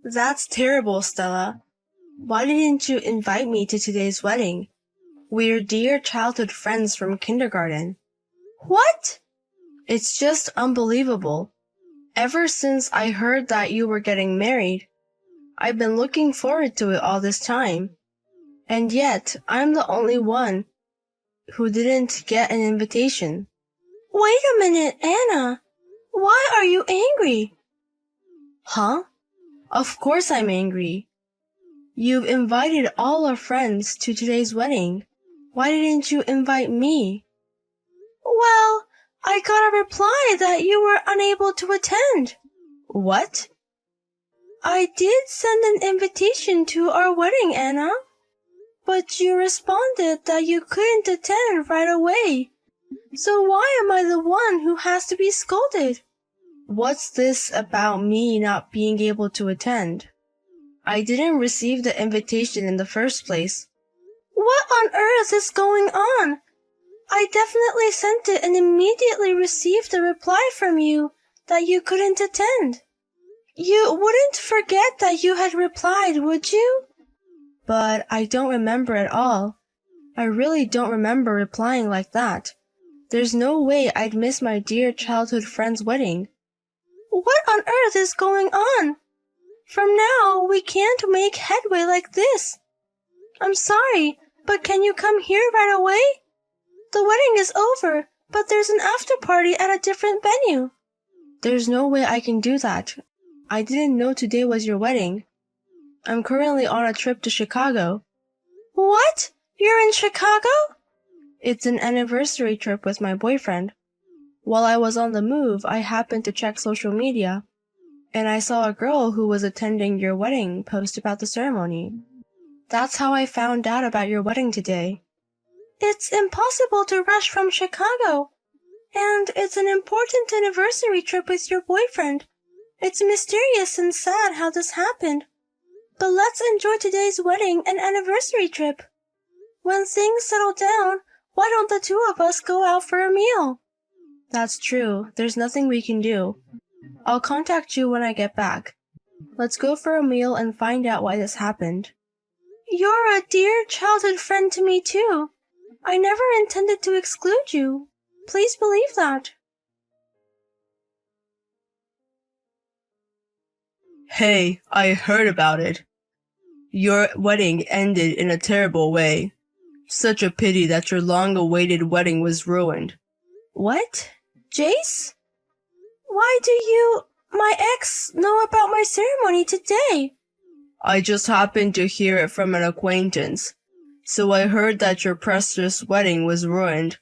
That's terrible, Stella. Why didn't you invite me to today's wedding? We're dear childhood friends from kindergarten. What? It's just unbelievable. Ever since I heard that you were getting married, I've been looking forward to it all this time. And yet, I'm the only one who didn't get an invitation. Wait a minute, Anna. Why are you angry? Huh? Of course I'm angry. You've invited all our friends to today's wedding. Why didn't you invite me? Well, I got a reply that you were unable to attend. What? I did send an invitation to our wedding, Anna. But you responded that you couldn't attend right away. So why am I the one who has to be scolded? What's this about me not being able to attend? I didn't receive the invitation in the first place. What on earth is going on? I definitely sent it and immediately received a reply from you that you couldn't attend. You wouldn't forget that you had replied, would you? But I don't remember at all. I really don't remember replying like that. There's no way I'd miss my dear childhood friend's wedding. What on earth is going on? From now, we can't make headway like this. I'm sorry, but can you come here right away? The wedding is over, but there's an after party at a different venue. There's no way I can do that. I didn't know today was your wedding. I'm currently on a trip to Chicago. What? You're in Chicago? It's an anniversary trip with my boyfriend. While I was on the move, I happened to check social media, and I saw a girl who was attending your wedding post about the ceremony. That's how I found out about your wedding today. It's impossible to rush from Chicago, and it's an important anniversary trip with your boyfriend. It's mysterious and sad how this happened. But let's enjoy today's wedding and anniversary trip. When things settle down, why don't the two of us go out for a meal? That's true. There's nothing we can do. I'll contact you when I get back. Let's go for a meal and find out why this happened. You're a dear childhood friend to me too. I never intended to exclude you. Please believe that. Hey, I heard about it. Your wedding ended in a terrible way. Such a pity that your long-awaited wedding was ruined. What? Jace? Why do you, my ex, know about my ceremony today? I just happened to hear it from an acquaintance. So I heard that your precious wedding was ruined.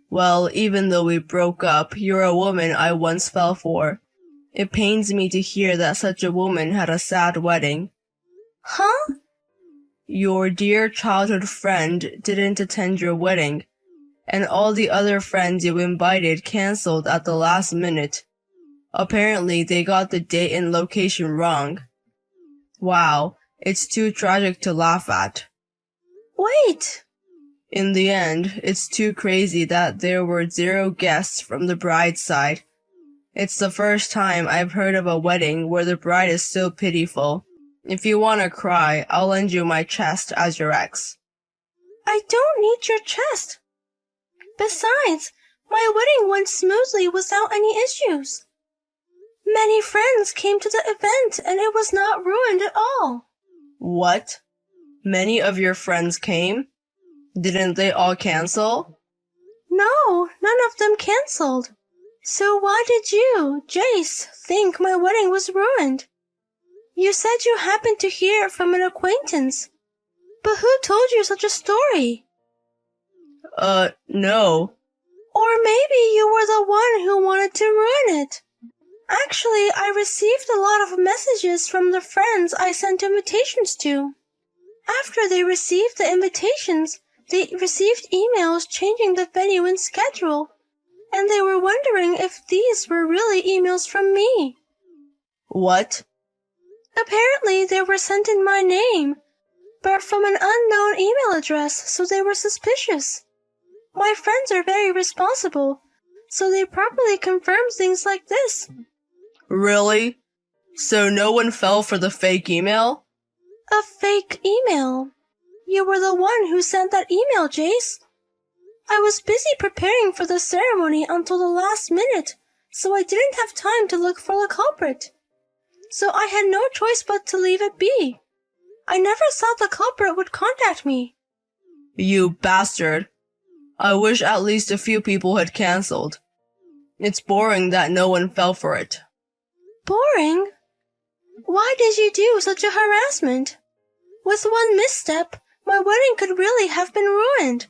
Well, even though we broke up, you're a woman I once fell for. It pains me to hear that such a woman had a sad wedding. Huh? Your dear childhood friend didn't attend your wedding, and all the other friends you invited canceled at the last minute. Apparently, they got the date and location wrong. Wow, it's too tragic to laugh at. Wait! In the end, it's too crazy that there were 0 guests from the bride's side. It's the first time I've heard of a wedding where the bride is so pitiful. If you want to cry, I'll lend you my chest as your ex. I don't need your chest. Besides, my wedding went smoothly without any issues. Many friends came to the event and it was not ruined at all. What? Many of your friends came? Didn't they all cancel? No, none of them canceled. So why did you, Jace, think my wedding was ruined? You said you happened to hear it from an acquaintance. But who told you such a story? No. Or maybe you were the one who wanted to ruin it. Actually, I received a lot of messages from the friends I sent invitations to. After they received the invitations, they received emails changing the venue and schedule, and they were wondering if these were really emails from me. What? Apparently, they were sent in my name, but from an unknown email address, so they were suspicious. My friends are very responsible, so they properly confirm things like this. Really? So no one fell for the fake email? A fake email. You were the one who sent that email, Jace. I was busy preparing for the ceremony until the last minute, so I didn't have time to look for the culprit. So I had no choice but to leave it be. I never thought the culprit would contact me. You bastard. I wish at least a few people had cancelled. It's boring that no one fell for it. Boring? Why did you do such a harassment? With one misstep, my wedding could really have been ruined.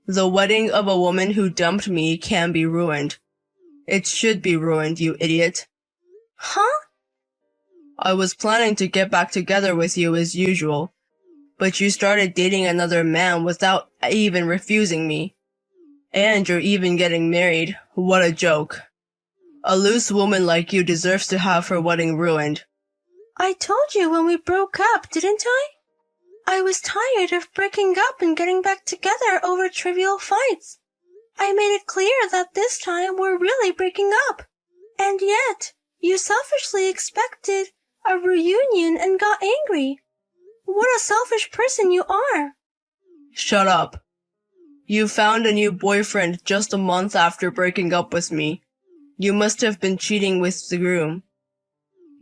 The wedding of a woman who dumped me can be ruined. It should be ruined, you idiot. Huh? I was planning to get back together with you as usual, but you started dating another man without even refusing me. And you're even getting married. What a joke. A loose woman like you deserves to have her wedding ruined. I told you when we broke up, didn't I? I was tired of breaking up and getting back together over trivial fights. I made it clear that this time we're really breaking up. And yet, you selfishly expected a reunion and got angry. What a selfish person you are. Shut up. You found a new boyfriend just a month after breaking up with me. You must have been cheating with the groom.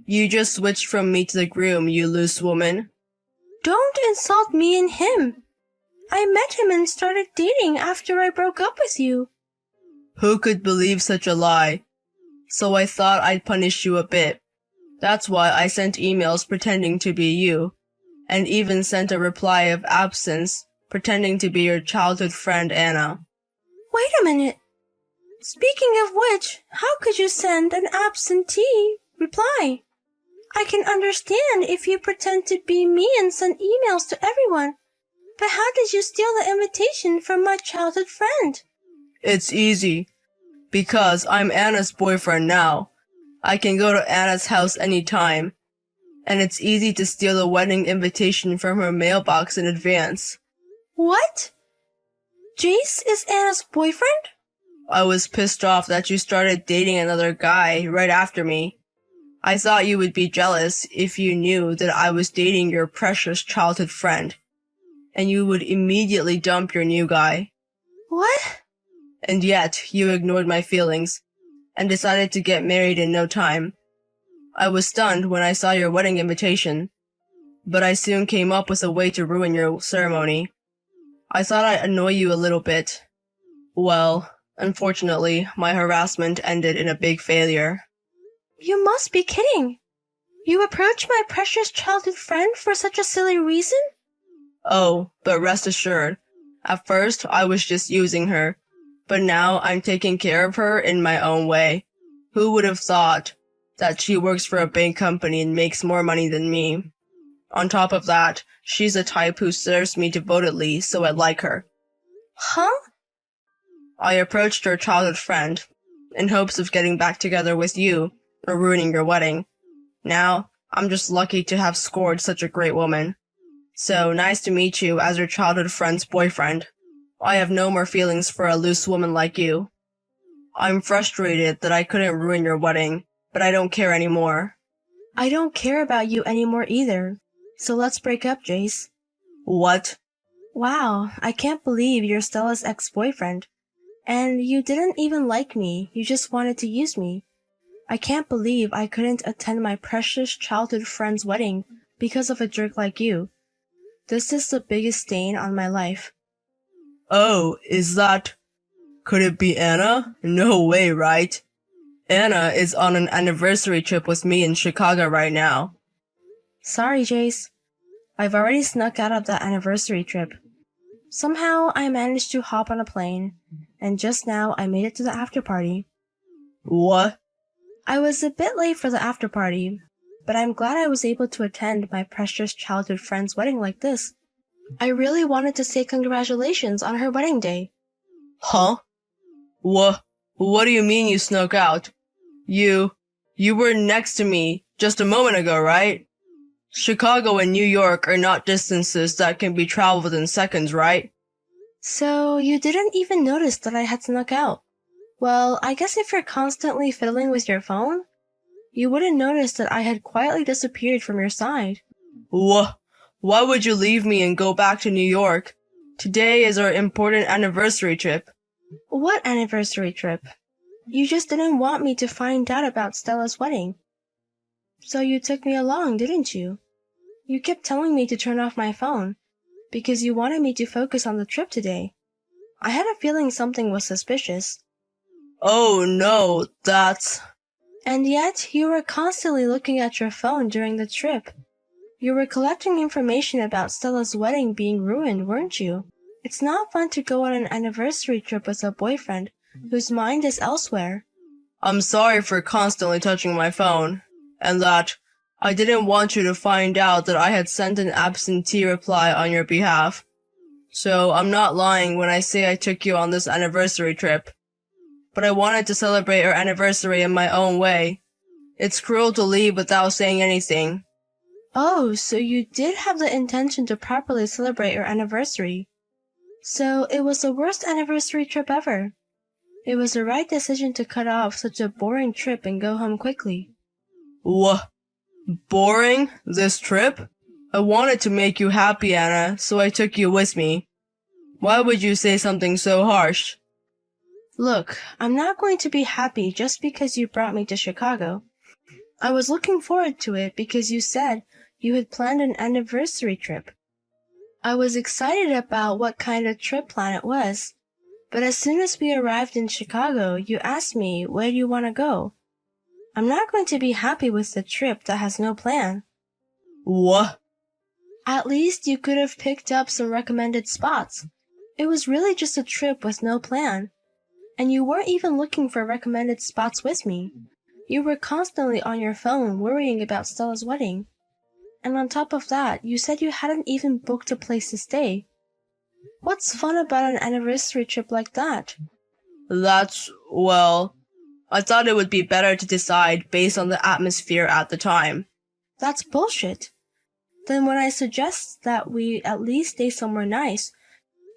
You just switched from me to the groom, you loose woman. Don't insult me and him. I met him and started dating after I broke up with you. Who could believe such a lie? So I thought I'd punish you a bit. That's why I sent emails pretending to be you, and even sent a reply of absence pretending to be your childhood friend Anna. Wait a minute. Speaking of which, how could you send an absentee reply? I can understand if you pretend to be me and send emails to everyone, but how did you steal the invitation from my childhood friend? It's easy. Because I'm Anna's boyfriend now. I can go to Anna's house anytime. And it's easy to steal the wedding invitation from her mailbox in advance. What? Jace is Anna's boyfriend? I was pissed off that you started dating another guy right after me. I thought you would be jealous if you knew that I was dating your precious childhood friend. And you would immediately dump your new guy. What? And yet, you ignored my feelings, and decided to get married in no time. I was stunned when I saw your wedding invitation, but I soon came up with a way to ruin your ceremony. I thought I'd annoy you a little bit. Well, unfortunately, my harassment ended in a big failure. You must be kidding. You approached my precious childhood friend for such a silly reason? Oh, but rest assured, at first I was just using her, but now I'm taking care of her in my own way. Who would have thought that she works for a big company and makes more money than me? On top of that, she's the type who serves me devotedly, so I like her. Huh? I approached her childhood friend, in hopes of getting back together with you, or ruining your wedding. Now, I'm just lucky to have scored such a great woman. So, nice to meet you as your childhood friend's boyfriend. I have no more feelings for a loose woman like you. I'm frustrated that I couldn't ruin your wedding, but I don't care anymore. I don't care about you anymore either. So let's break up, Jace. What? Wow, I can't believe you're Stella's ex-boyfriend. And you didn't even like me, you just wanted to use me. I can't believe I couldn't attend my precious childhood friend's wedding because of a jerk like you. This is the biggest stain on my life. Oh, is that... Could it be Anna? No way, right? Anna is on an anniversary trip with me in Chicago right now. Sorry, Jace. I've already snuck out of that anniversary trip. Somehow I managed to hop on a plane, and just now I made it to the after party. What? I was a bit late for the after party, but I'm glad I was able to attend my precious childhood friend's wedding like this. I really wanted to say congratulations on her wedding day. Huh? What do you mean you snuck out? You were next to me just a moment ago, right? Chicago and New York are not distances that can be traveled in seconds, right? So you didn't even notice that I had snuck out. Well, I guess if you're constantly fiddling with your phone, you wouldn't notice that I had quietly disappeared from your side. Why would you leave me and go back to New York? Today is our important anniversary trip. What anniversary trip? You just didn't want me to find out about Stella's wedding. So you took me along, didn't you? You kept telling me to turn off my phone, because you wanted me to focus on the trip today. I had a feeling something was suspicious. Oh no, that's... And yet, you were constantly looking at your phone during the trip. You were collecting information about Stella's wedding being ruined, weren't you? It's not fun to go on an anniversary trip with a boyfriend whose mind is elsewhere. I'm sorry for constantly touching my phone, and that I didn't want you to find out that I had sent an absentee reply on your behalf. So I'm not lying when I say I took you on this anniversary trip. But I wanted to celebrate our anniversary in my own way. It's cruel to leave without saying anything. Oh, so you did have the intention to properly celebrate your anniversary. So it was the worst anniversary trip ever. It was the right decision to cut off such a boring trip and go home quickly. Boring? This trip? I wanted to make you happy, Anna, so I took you with me. Why would you say something so harsh? Look, I'm not going to be happy just because you brought me to Chicago. I was looking forward to it because you said you had planned an anniversary trip. I was excited about what kind of trip plan it was. But as soon as we arrived in Chicago, you asked me, where do you want to go? I'm not going to be happy with the trip that has no plan. What? At least you could have picked up some recommended spots. It was really just a trip with no plan. And you weren't even looking for recommended spots with me. You were constantly on your phone worrying about Stella's wedding. And on top of that, you said you hadn't even booked a place to stay. What's fun about an anniversary trip like that? Well, I thought it would be better to decide based on the atmosphere at the time. That's bullshit. Then when I suggest that we at least stay somewhere nice,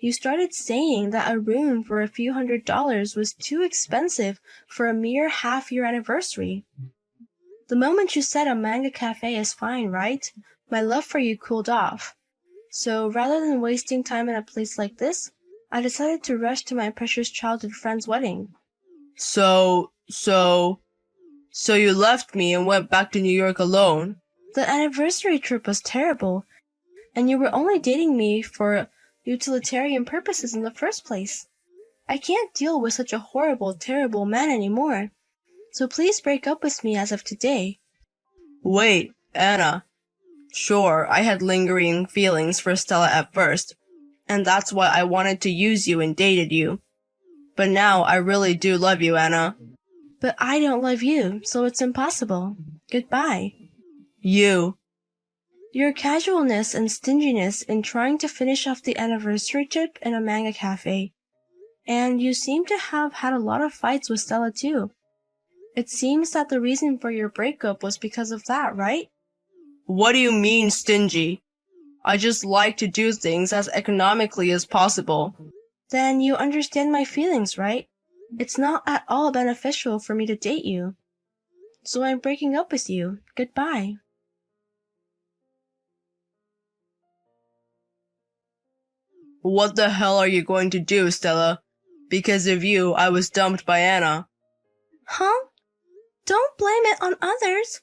you started saying that a room for a few $100s was too expensive for a mere half-year anniversary. The moment you said a manga cafe is fine, right? My love for you cooled off. So rather than wasting time in a place like this, I decided to rush to my precious childhood friend's wedding. So you left me and went back to New York alone? The anniversary trip was terrible, and you were only dating me for utilitarian purposes in the first place. I can't deal with such a horrible, terrible man anymore. So please break up with me as of today. Wait, Anna. Sure, I had lingering feelings for Stella at first, and that's why I wanted to use you and dated you. But now I really do love you, Anna. But I don't love you, so it's impossible. Goodbye. You. Your casualness and stinginess in trying to finish off the anniversary trip in a manga cafe. And you seem to have had a lot of fights with Stella too. It seems that the reason for your breakup was because of that, right? What do you mean, stingy? I just like to do things as economically as possible. Then you understand my feelings, right? It's not at all beneficial for me to date you. So I'm breaking up with you. Goodbye. What the hell are you going to do, Stella? Because of you, I was dumped by Anna. Huh? Don't blame it on others.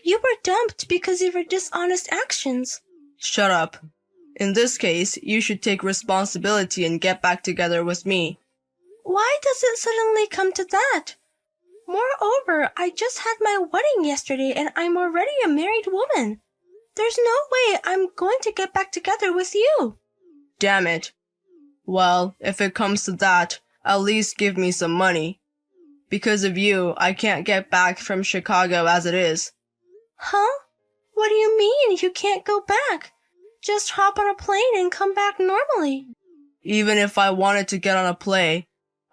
You were dumped because of your dishonest actions. Shut up. In this case, you should take responsibility and get back together with me. Why does it suddenly come to that? Moreover, I just had my wedding yesterday and I'm already a married woman. There's no way I'm going to get back together with you. Damn it. Well, if it comes to that, at least give me some money. Because of you, I can't get back from Chicago as it is. Huh? What do you mean you can't go back? Just hop on a plane and come back normally. Even if I wanted to get on a plane,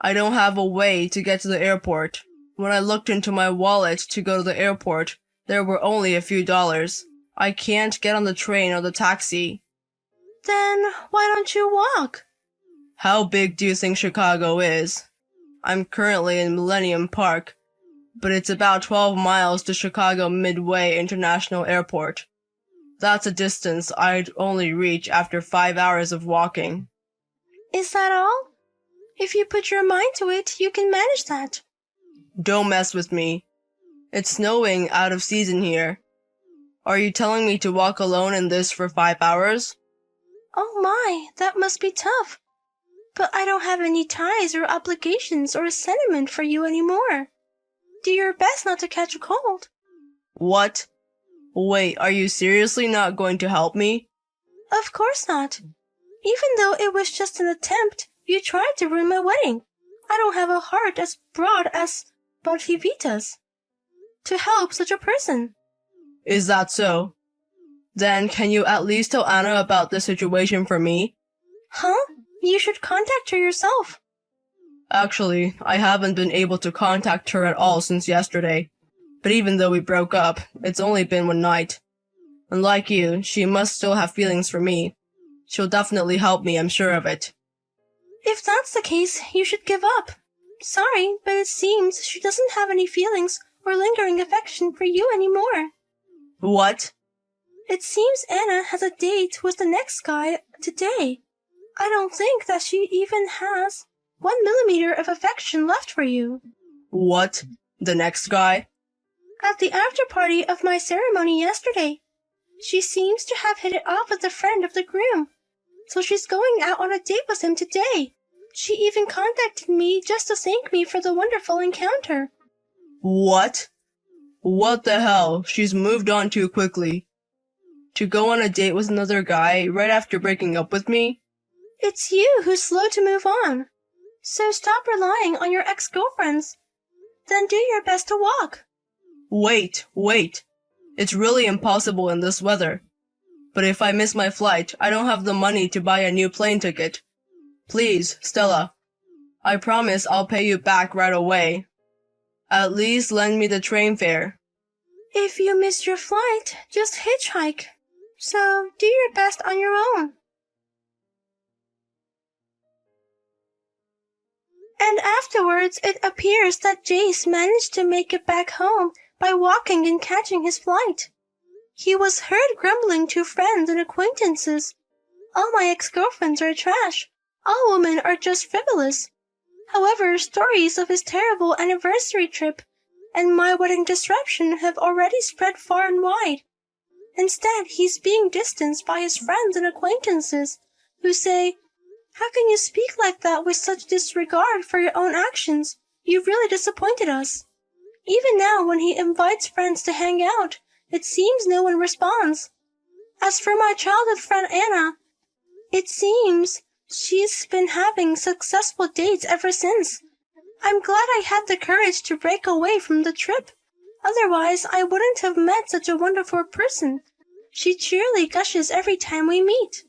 I don't have a way to get to the airport. When I looked into my wallet to go to the airport, there were only a few dollars. I can't get on the train or the taxi. Then why don't you walk? How big do you think Chicago is? I'm currently in Millennium Park. but it's about 12 miles to Chicago Midway International Airport. That's a distance I'd only reach after 5 hours of walking. Is that all? If you put your mind to it, you can manage that. Don't mess with me. It's snowing out of season here. Are you telling me to walk alone in this for 5 hours? Oh my, that must be tough. But I don't have any ties or obligations or sentiment for you anymore. Do your best not to catch a cold. What? Wait, are you seriously not going to help me? Of course not. Even though it was just an attempt, you tried to ruin my wedding. I don't have a heart as broad as Baltivita's to help such a person. Is that so? Then can you at least tell Anna about the situation for me? Huh? You should contact her yourself. Actually, I haven't been able to contact her at all since yesterday. But even though we broke up, it's only been one night. And like you, she must still have feelings for me. She'll definitely help me, I'm sure of it. If that's the case, you should give up. Sorry, but it seems she doesn't have any feelings or lingering affection for you anymore. What? It seems Anna has a date with the next guy today. I don't think that she even has 1 millimeter of affection left for you. What? The next guy? At the after party of my ceremony yesterday, she seems to have hit it off with a friend of the groom. So she's going out on a date with him today. She even contacted me just to thank me for the wonderful encounter. What? What the hell? She's moved on too quickly. To go on a date with another guy right after breaking up with me? It's you who's slow to move on. So stop relying on your ex-girlfriends. Then do your best to walk. Wait. It's really impossible in this weather. But if I miss my flight, I don't have the money to buy a new plane ticket. Please, Stella. I promise I'll pay you back right away. At least lend me the train fare. If you miss your flight, just hitchhike. So do your best on your own. And afterwards, it appears that Jace managed to make it back home by walking and catching his flight. He was heard grumbling to friends and acquaintances. All my ex-girlfriends are trash. All women are just frivolous. However, stories of his terrible anniversary trip and my wedding disruption have already spread far and wide. Instead, he's being distanced by his friends and acquaintances, who say, "How can you speak like that with such disregard for your own actions? You've really disappointed us." Even now, when he invites friends to hang out, it seems no one responds. As for my childhood friend Anna, it seems she's been having successful dates ever since. I'm glad I had the courage to break away from the trip. Otherwise, I wouldn't have met such a wonderful person. She cheerily gushes every time we meet.